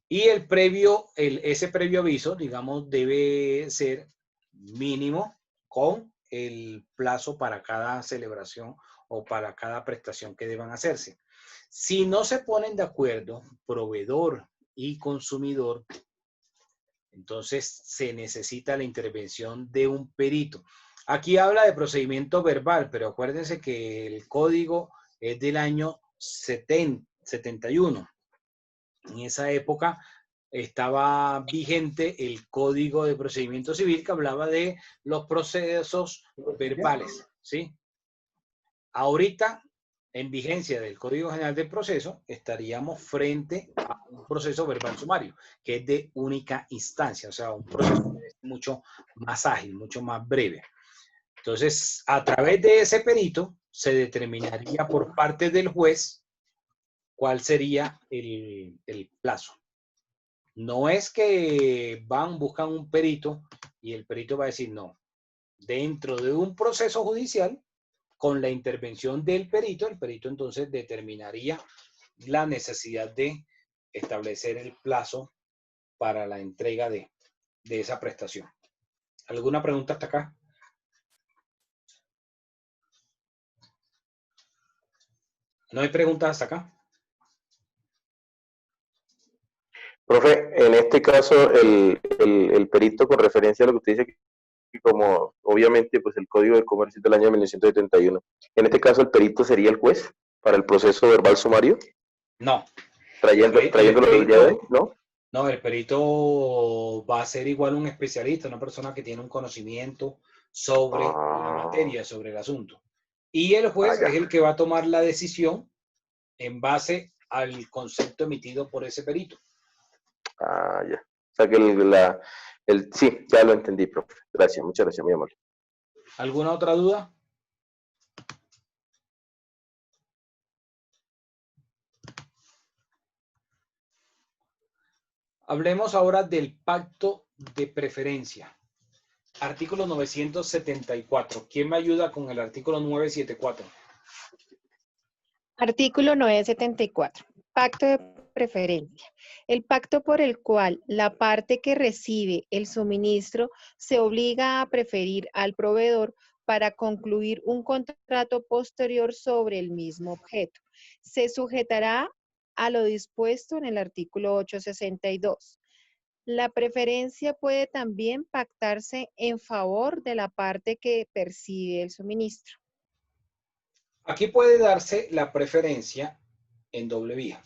Y ese previo aviso, digamos, debe ser mínimo con el plazo para cada celebración o para cada prestación que deban hacerse. Si no se ponen de acuerdo, proveedor y consumidor, entonces se necesita la intervención de un perito. Aquí habla de procedimiento verbal, pero acuérdense que el código es del año 71. En esa época estaba vigente el Código de Procedimiento Civil que hablaba de los procesos verbales, ¿sí? Ahorita, en vigencia del Código General del Proceso, estaríamos frente a un proceso verbal sumario, que es de única instancia, o sea, un proceso mucho más ágil, mucho más breve. Entonces, a través de ese perito, se determinaría por parte del juez cuál sería el plazo. No es que buscan un perito y el perito va a decir no. Dentro de un proceso judicial, con la intervención del perito, el perito entonces determinaría la necesidad de establecer el plazo para la entrega de esa prestación. ¿Alguna pregunta hasta acá? ¿No hay preguntas hasta acá? Profe, en este caso, el perito con referencia a lo que usted dice, que como obviamente pues el Código de Comercio es del año 1971, en este caso el perito sería el juez para el proceso verbal sumario. No. Trayéndolo del día de hoy, ¿no? No, el perito va a ser igual un especialista, una persona que tiene un conocimiento sobre la materia, sobre el asunto. Y el juez es el que va a tomar la decisión en base al concepto emitido por ese perito. Ah, ya. O sea que sí, ya lo entendí, profe. Gracias, muchas gracias, muy amable. ¿Alguna otra duda? Hablemos ahora del pacto de preferencia. Artículo 974. ¿Quién me ayuda con el artículo 974? Artículo 974. Pacto de preferencia. El pacto por el cual la parte que recibe el suministro se obliga a preferir al proveedor para concluir un contrato posterior sobre el mismo objeto. Se sujetará a lo dispuesto en el artículo 862. La preferencia puede también pactarse en favor de la parte que percibe el suministro. Aquí puede darse la preferencia en doble vía.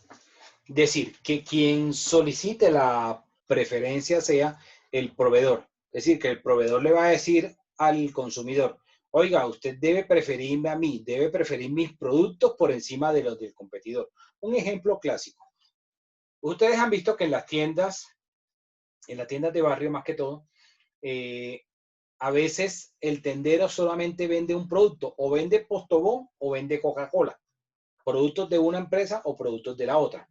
Decir que quien solicite la preferencia sea el proveedor. Es decir, que el proveedor le va a decir al consumidor, oiga, usted debe preferirme a mí, debe preferir mis productos por encima de los del competidor. Un ejemplo clásico. Ustedes han visto que en las tiendas de barrio más que todo, a veces el tendero solamente vende un producto, o vende Postobón o vende Coca-Cola. Productos de una empresa o productos de la otra.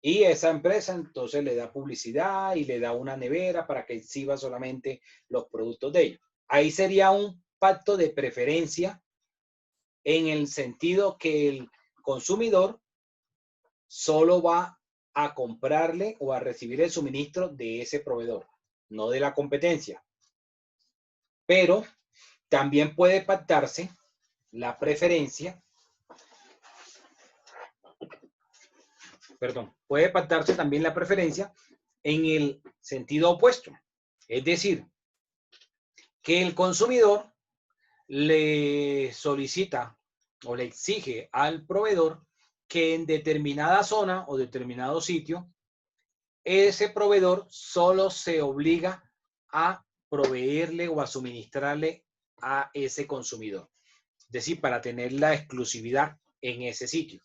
Y esa empresa entonces le da publicidad y le da una nevera para que exhiba solamente los productos de ellos. Ahí sería un pacto de preferencia en el sentido que el consumidor solo va a comprarle o a recibir el suministro de ese proveedor, no de la competencia. Pero también puede pactarse la preferencia, puede pactarse también la preferencia en el sentido opuesto. Es decir, que el consumidor le solicita o le exige al proveedor que en determinada zona o determinado sitio, ese proveedor solo se obliga a proveerle o a suministrarle a ese consumidor. Es decir, para tener la exclusividad en ese sitio.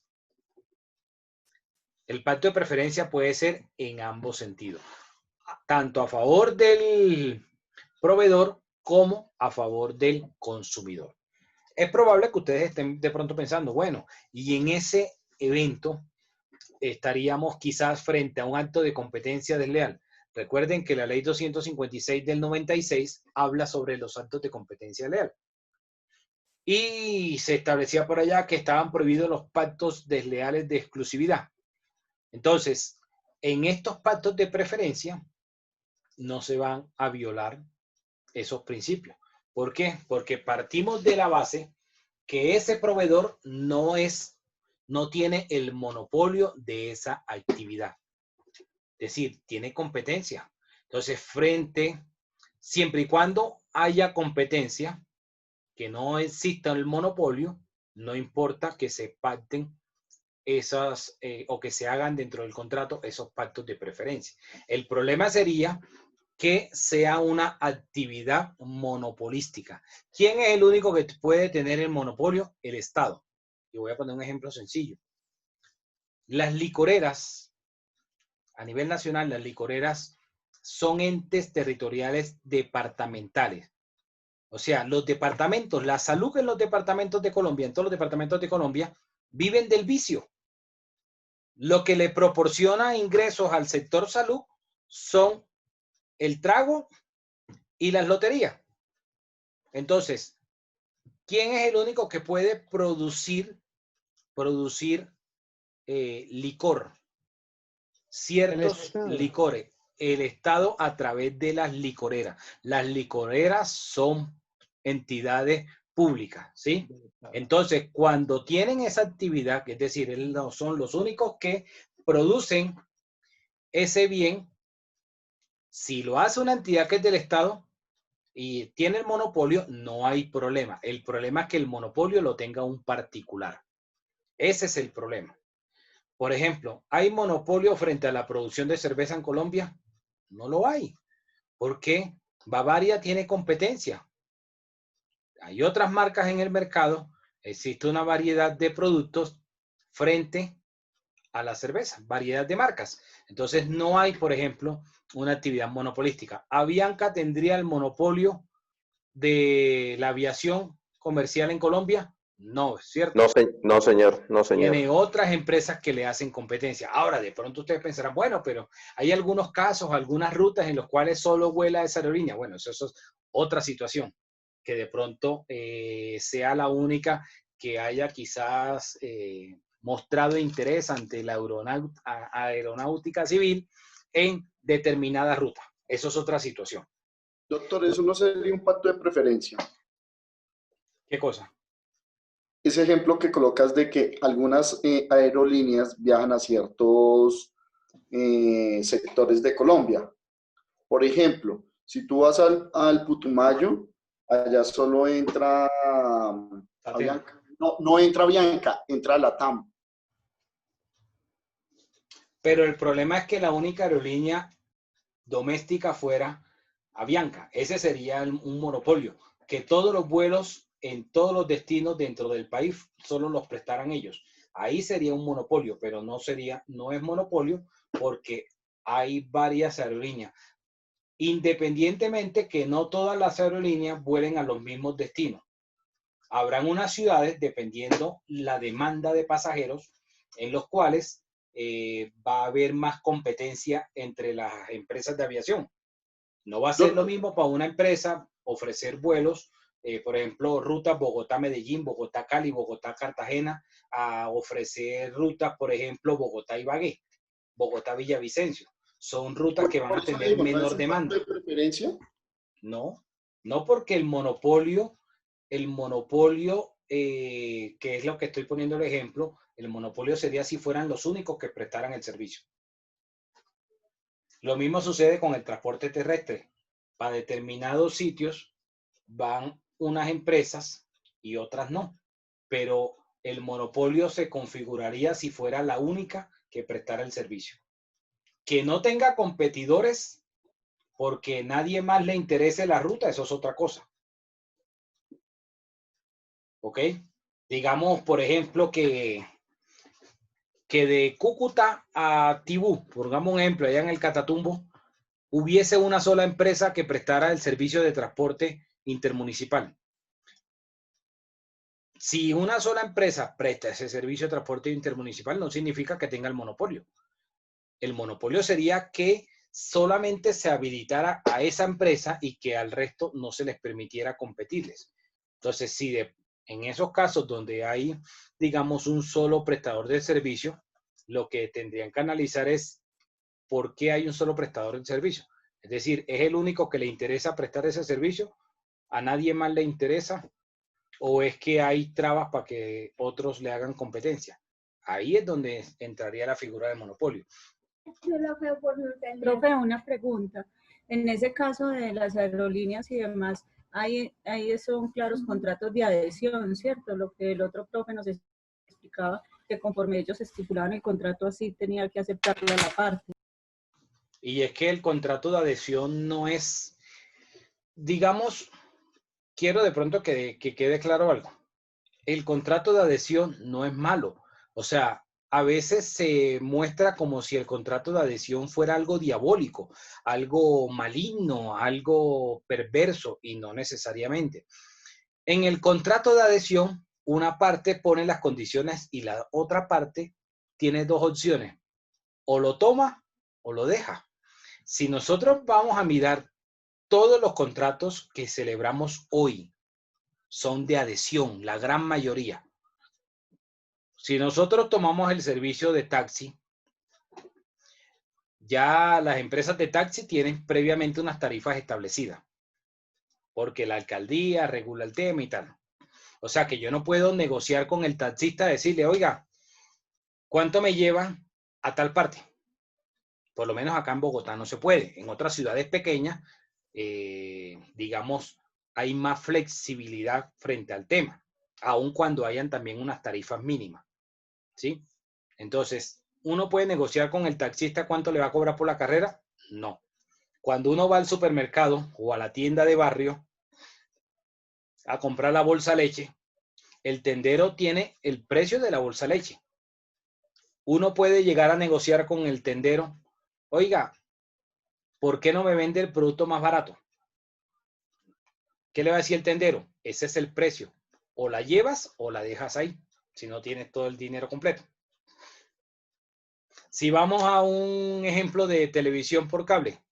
El pacto de preferencia puede ser en ambos sentidos, tanto a favor del proveedor como a favor del consumidor. Es probable que ustedes estén de pronto pensando, bueno, y en ese evento estaríamos quizás frente a un acto de competencia desleal. Recuerden que la ley 256 del 96 habla sobre los actos de competencia desleal. Y se establecía por allá que estaban prohibidos los pactos desleales de exclusividad. Entonces, en estos pactos de preferencia no se van a violar esos principios. ¿Por qué? Porque partimos de la base que ese proveedor no tiene el monopolio de esa actividad. Es decir, tiene competencia. Entonces, siempre y cuando haya competencia, que no exista el monopolio, no importa que se pacten esas o que se hagan dentro del contrato esos pactos de preferencia. El problema sería que sea una actividad monopolística. ¿Quién es el único que puede tener el monopolio? El Estado. Y voy a poner un ejemplo sencillo. Las licoreras, a nivel nacional, las licoreras son entes territoriales departamentales. O sea, los departamentos, la salud en los departamentos de Colombia, en todos los departamentos de Colombia, viven del vicio. Lo que le proporciona ingresos al sector salud son el trago y las loterías. Entonces, ¿quién es el único que puede producir licor? Ciertos licores. El Estado a través de las licoreras. Las licoreras son entidades públicas, ¿sí? Entonces, cuando tienen esa actividad, que es decir, no son los únicos que producen ese bien, si lo hace una entidad que es del Estado y tiene el monopolio, no hay problema. El problema es que el monopolio lo tenga un particular. Ese es el problema. Por ejemplo, ¿hay monopolio frente a la producción de cerveza en Colombia? No lo hay. ¿Por qué? Bavaria tiene competencia. Hay otras marcas en el mercado. Existe una variedad de productos frente a la cerveza, variedad de marcas. Entonces no hay, por ejemplo, una actividad monopolística. ¿Avianca tendría el monopolio de la aviación comercial en Colombia? No, ¿es cierto? No, señor, no, señor. Tiene otras empresas que le hacen competencia. Ahora, de pronto ustedes pensarán, bueno, pero hay algunos casos, algunas rutas en los cuales solo vuela esa aerolínea. Bueno, eso es otra situación, que de pronto sea la única que haya quizás mostrado interés ante la aeronáutica civil en determinada ruta. Eso es otra situación. Doctor, ¿eso no sería un pacto de preferencia? ¿Qué cosa? Ese ejemplo que colocas de que algunas aerolíneas viajan a ciertos sectores de Colombia. Por ejemplo, si tú vas al Putumayo, allá solo entra Avianca. No entra Avianca, entra LATAM. Pero el problema es que la única aerolínea doméstica fuera Avianca. Ese sería un monopolio, que todos los vuelos en todos los destinos dentro del país solo los prestaran ellos. Ahí sería un monopolio, pero no es monopolio porque hay varias aerolíneas. Independientemente que no todas las aerolíneas vuelen a los mismos destinos. Habrán unas ciudades, dependiendo la demanda de pasajeros, en los cuales va a haber más competencia entre las empresas de aviación. No va a ser lo mismo para una empresa ofrecer vuelos, por ejemplo, rutas Bogotá-Medellín, Bogotá-Cali, Bogotá-Cartagena, a ofrecer rutas, por ejemplo, Bogotá-Ibagué, Bogotá-Villavicencio. Son rutas que van a tener menor demanda. ¿De preferencia? No, no porque el monopolio, que es lo que estoy poniendo el ejemplo, el monopolio sería si fueran los únicos que prestaran el servicio. Lo mismo sucede con el transporte terrestre. Para determinados sitios van unas empresas y otras no. Pero el monopolio se configuraría si fuera la única que prestara el servicio. Que no tenga competidores porque nadie más le interese la ruta, eso es otra cosa. ¿Ok? Digamos, por ejemplo, que de Cúcuta a Tibú, pongamos un ejemplo, allá en el Catatumbo, hubiese una sola empresa que prestara el servicio de transporte intermunicipal. Si una sola empresa presta ese servicio de transporte intermunicipal, no significa que tenga el monopolio. El monopolio sería que solamente se habilitara a esa empresa y que al resto no se les permitiera competirles. Entonces, si en esos casos donde hay, digamos, un solo prestador de servicio, lo que tendrían que analizar es por qué hay un solo prestador de servicio. Es decir, ¿es el único que le interesa prestar ese servicio? ¿A nadie más le interesa? ¿O es que hay trabas para que otros le hagan competencia? Ahí es donde entraría la figura de monopolio. Profe, una pregunta. En ese caso de las aerolíneas y demás, ahí son claros contratos de adhesión, ¿cierto? Lo que el otro profe nos explicaba, que conforme ellos estipulaban el contrato así, tenía que aceptarlo a la parte. Y es que el contrato de adhesión no es, digamos, quiero de pronto que quede claro algo. El contrato de adhesión no es malo. O sea, a veces se muestra como si el contrato de adhesión fuera algo diabólico, algo maligno, algo perverso, y no necesariamente. En el contrato de adhesión, una parte pone las condiciones y la otra parte tiene dos opciones. O lo toma o lo deja. Si nosotros vamos a mirar todos los contratos que celebramos hoy, son de adhesión, la gran mayoría. Si nosotros tomamos el servicio de taxi, ya las empresas de taxi tienen previamente unas tarifas establecidas, porque la alcaldía regula el tema y tal. O sea que yo no puedo negociar con el taxista, decirle, oiga, ¿cuánto me llevan a tal parte? Por lo menos acá en Bogotá no se puede. En otras ciudades pequeñas, digamos, hay más flexibilidad frente al tema, aun cuando hayan también unas tarifas mínimas, ¿sí? Entonces, ¿uno puede negociar con el taxista cuánto le va a cobrar por la carrera? No. Cuando uno va al supermercado o a la tienda de barrio a comprar la bolsa leche, el tendero tiene el precio de la bolsa leche. Uno puede llegar a negociar con el tendero, oiga, ¿por qué no me vende el producto más barato? ¿Qué le va a decir el tendero? Ese es el precio. O la llevas o la dejas ahí, si no tienes todo el dinero completo. Si vamos a un ejemplo de televisión por cable,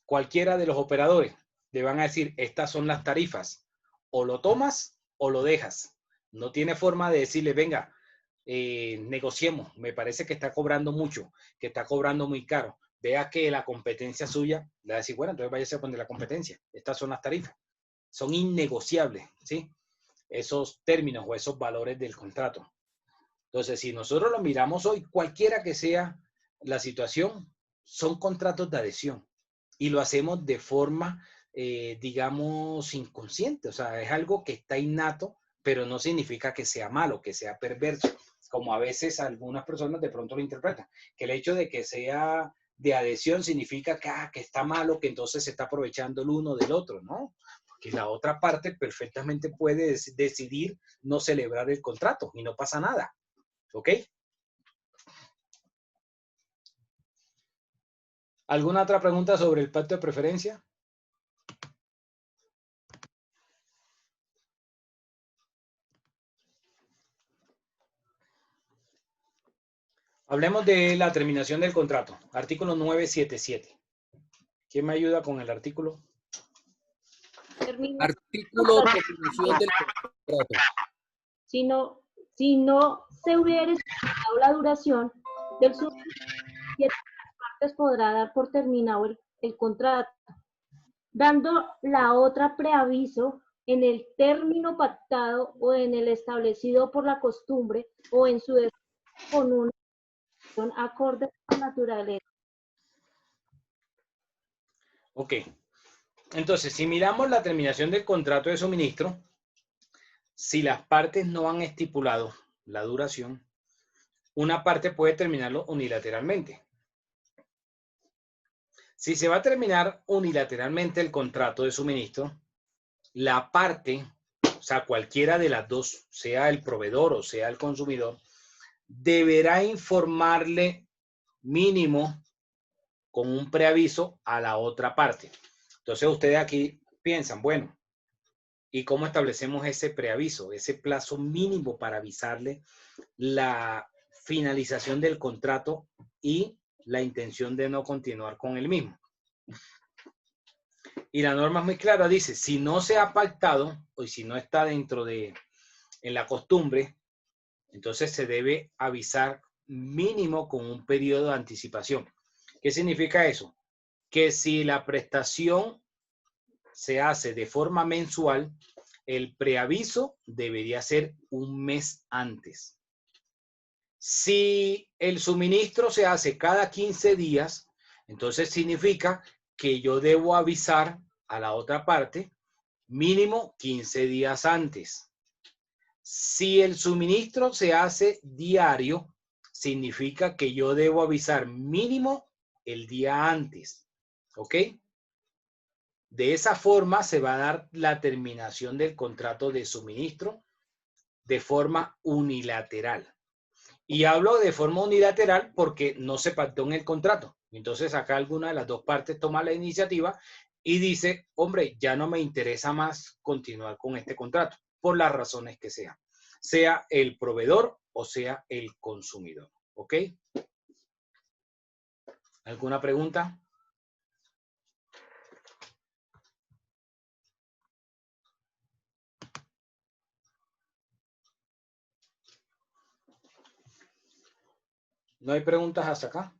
cualquiera de los operadores le van a decir, estas son las tarifas. O lo tomas o lo dejas. No tiene forma de decirle, venga, negociemos. Me parece que está cobrando mucho, que está cobrando muy caro. Vea que la competencia suya, le va a decir, bueno, entonces váyase a poner la competencia. Estas son las tarifas. Son innegociables, ¿sí? Esos términos o esos valores del contrato. Entonces, si nosotros lo miramos hoy, cualquiera que sea la situación, son contratos de adhesión. Y lo hacemos de forma, digamos, inconsciente. O sea, es algo que está innato, pero no significa que sea malo, que sea perverso. Como a veces algunas personas de pronto lo interpretan. Que el hecho de que sea de adhesión significa que está malo, que entonces se está aprovechando el uno del otro, ¿no? Porque la otra parte perfectamente puede decidir no celebrar el contrato y no pasa nada. ¿Ok? ¿Alguna otra pregunta sobre el pacto de preferencia? Hablemos de la terminación del contrato. Artículo 977. ¿Quién me ayuda con el artículo? Artículo terminación del contrato. Si no se hubiera estipulado la duración del suministro, las partes podrá dar por terminado el contrato, dando la otra preaviso en el término pactado o en el establecido por la costumbre o en su defecto con una acorde con la naturaleza. Ok. Entonces, si miramos la terminación del contrato de suministro, si las partes no han estipulado la duración, una parte puede terminarlo unilateralmente. Si se va a terminar unilateralmente el contrato de suministro, la parte, o sea, cualquiera de las dos, sea el proveedor o sea el consumidor, deberá informarle mínimo con un preaviso a la otra parte. Entonces ustedes aquí piensan, bueno, ¿Y cómo establecemos ese preaviso, ese plazo mínimo para avisarle la finalización del contrato y la intención de no continuar con el mismo? Y la norma es muy clara, dice, si no se ha pactado o si no está dentro de en la costumbre, entonces se debe avisar mínimo con un periodo de anticipación. ¿Qué significa eso? Que si la prestación se hace de forma mensual, el preaviso debería ser un mes antes. Si el suministro se hace cada 15 días, entonces significa que yo debo avisar a la otra parte mínimo 15 días antes. Si el suministro se hace diario, significa que yo debo avisar mínimo el día antes. ¿Ok? De esa forma se va a dar la terminación del contrato de suministro de forma unilateral. Y hablo de forma unilateral porque no se pactó en el contrato. Entonces acá alguna de las dos partes toma la iniciativa y dice, hombre, ya no me interesa más continuar con este contrato, por las razones que sean, sea el proveedor o sea el consumidor. ¿Ok? ¿Alguna pregunta? ¿No hay preguntas hasta acá?